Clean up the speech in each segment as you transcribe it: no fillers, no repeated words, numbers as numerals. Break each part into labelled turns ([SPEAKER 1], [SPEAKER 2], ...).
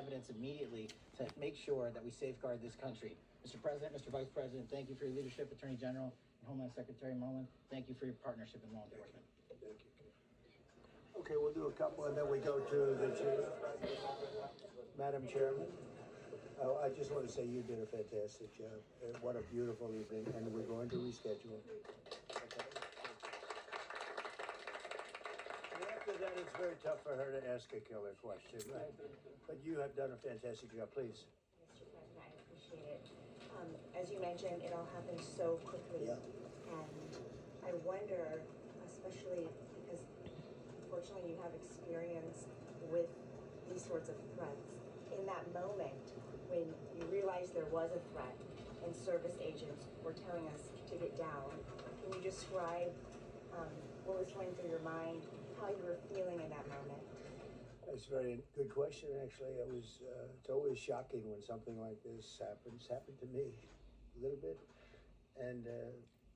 [SPEAKER 1] evidence immediately to make sure that we safeguard this country. Mr. President, Mr. Vice President, thank you for your leadership. Attorney General and Homeland Secretary Mullen, thank you for your partnership in law enforcement.
[SPEAKER 2] Thank you. Okay, we'll do a couple and then we go to the chief. Madam Chairman, I just want to say you did a fantastic job. What a beautiful evening, and we're going to reschedule. Okay. And after that, it's very tough for her to ask a killer question, right? But you have done a fantastic job. Please.
[SPEAKER 3] Mr. President, I appreciate it. As you mentioned, it all happened so quickly.
[SPEAKER 2] Yeah.
[SPEAKER 3] And I wonder, especially because unfortunately you have experience with these sorts of threats, in that moment when you realized there was a threat and service agents were telling us to get down, can you describe what was going through your mind, how you were feeling in that moment?
[SPEAKER 2] That's a very good question, actually. It's always shocking when something like this happens. Happened to me a little bit, and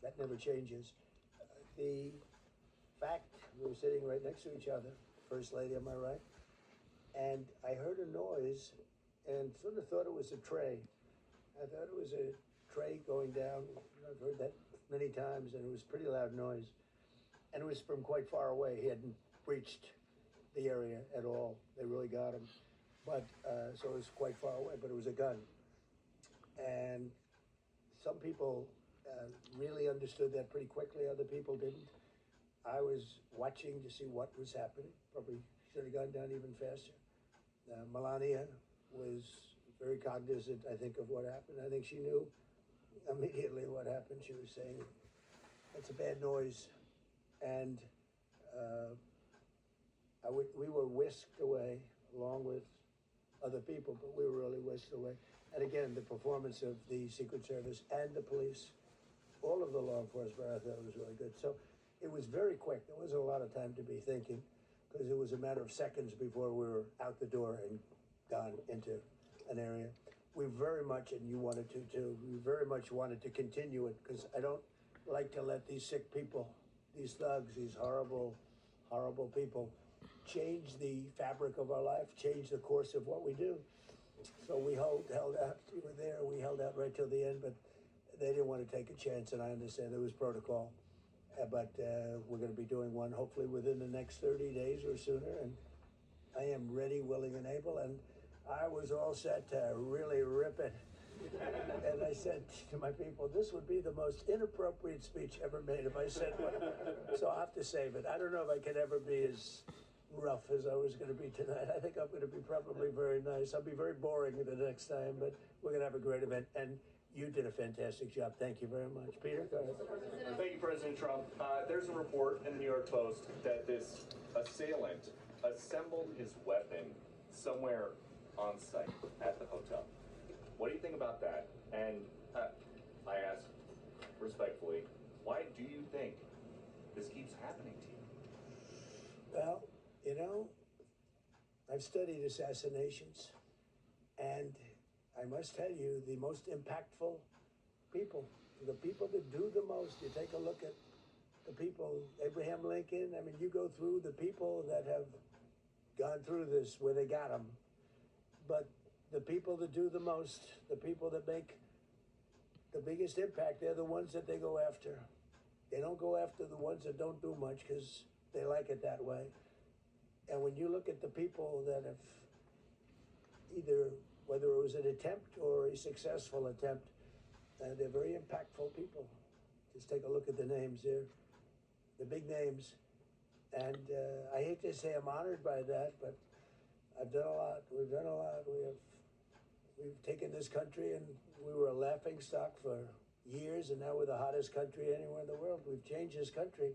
[SPEAKER 2] that never changes. The fact, we were sitting right next to each other, First Lady on my right, and I heard a noise and sort of thought it was a tray. I thought it was a tray going down. I've heard that many times, and it was a pretty loud noise. And it was from quite far away. He hadn't reached the area at all. They really got him. But, so it was quite far away, but it was a gun. And some people really understood that pretty quickly, other people didn't. I was watching to see what was happening. Probably should have gone down even faster. Melania was very cognizant, I think, of what happened. I think she knew immediately what happened. She was saying, "It's a bad noise." And we were whisked away along with other people, but we were really whisked away. And again, the performance of the Secret Service and the police, all of the law enforcement, I thought was really good. So it was very quick. There wasn't a lot of time to be thinking because it was a matter of seconds before we were out the door and gone into an area. We very much, and you wanted to too, we very much wanted to continue it because I don't like to let these sick people, these thugs, these horrible, horrible people change the fabric of our life, change the course of what we do. So we held out. We were there. We held out right till the end, but they didn't want to take a chance, and I understand there was protocol. But we're going to be doing one hopefully within the next 30 days or sooner, and I am ready, willing, and able, and I was all set to really rip it. And I said to my people, this would be the most inappropriate speech ever made if I said one. So I'll have to save it. I don't know if I can ever be as rough as I was going to be tonight. I think I'm going to be probably very nice. I'll be very boring the next time, but we're going to have a great event. And you did a fantastic job. Thank you very much. Peter, go ahead.
[SPEAKER 4] Thank you, President Trump. There's a report in the New York Post that this assailant assembled his weapon somewhere on site at the hotel. What do you think about that? And I ask respectfully, why do you think this keeps happening to you?
[SPEAKER 2] Well, you know, I've studied assassinations, and I must tell you, the most impactful people, the people that do the most, you take a look at the people, Abraham Lincoln, I mean, you go through the people that have gone through this where they got them, but the people that do the most, the people that make the biggest impact, they're the ones that they go after. They don't go after the ones that don't do much because they like it that way. And when you look at the people that have either, whether it was an attempt or a successful attempt, they're very impactful people. Just take a look at the names there, the big names. And I hate to say I'm honored by that, but I've done a lot. We've done a lot. We've taken this country, and we were a laughing stock for years, and now we're the hottest country anywhere in the world. We've changed this country,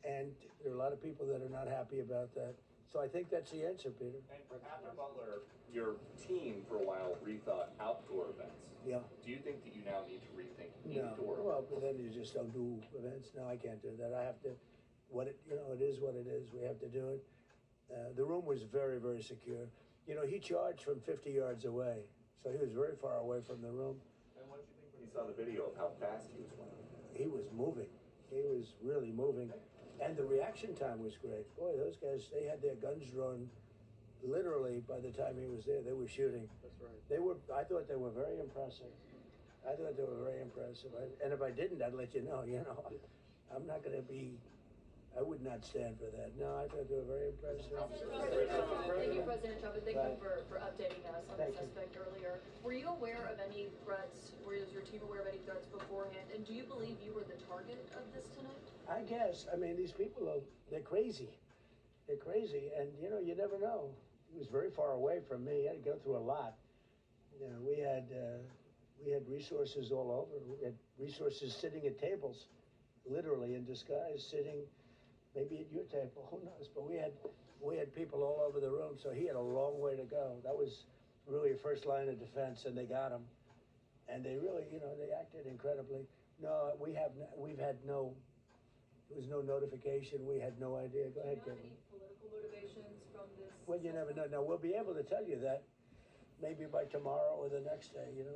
[SPEAKER 2] and there are a lot of people that are not happy about that. So I think that's the answer, Peter.
[SPEAKER 4] And after Butler, your team for a while rethought outdoor events.
[SPEAKER 2] Yeah.
[SPEAKER 4] Do you think that you now need to rethink
[SPEAKER 2] No.
[SPEAKER 4] indoor?
[SPEAKER 2] Well, but then you just don't do events. No, I can't do that. I have to. It is what it is. We have to do it. The room was very, very secure. You know, he charged from 50 yards away, so he was very far away from the room.
[SPEAKER 4] And what did you think when you saw the video of how fast he was running?
[SPEAKER 2] He was moving. He was really moving. And the reaction time was great. Boy, those guys, they had their guns drawn literally, by the time he was there, they were shooting.
[SPEAKER 5] That's right.
[SPEAKER 2] I thought they were very impressive. And if I didn't, I'd let you know, I'm not gonna I would not stand for that. No, I thought they were very impressive.
[SPEAKER 6] Thank you, President Trump, and thank you
[SPEAKER 2] Right.
[SPEAKER 6] for updating us on
[SPEAKER 2] Thank
[SPEAKER 6] the
[SPEAKER 2] you.
[SPEAKER 6] suspect earlier. Were you aware of any threats, was your team aware of any threats beforehand, and do you believe you were the target of this tonight?
[SPEAKER 2] I guess, these people they're crazy. They're crazy, and you never know. He was very far away from me. He had to go through a lot. We had resources all over. We had resources sitting at tables, literally in disguise, sitting maybe at your table, who knows? But we had people all over the room, so he had a long way to go. That was really a first line of defense, and they got him. And they really, they acted incredibly. No, there was no notification. We had no idea. Go ahead,
[SPEAKER 6] Do you
[SPEAKER 2] Kevin.
[SPEAKER 6] have any political motivations from this?
[SPEAKER 2] Well, you never know. Now, we'll be able to tell you that maybe by tomorrow or the next day. He's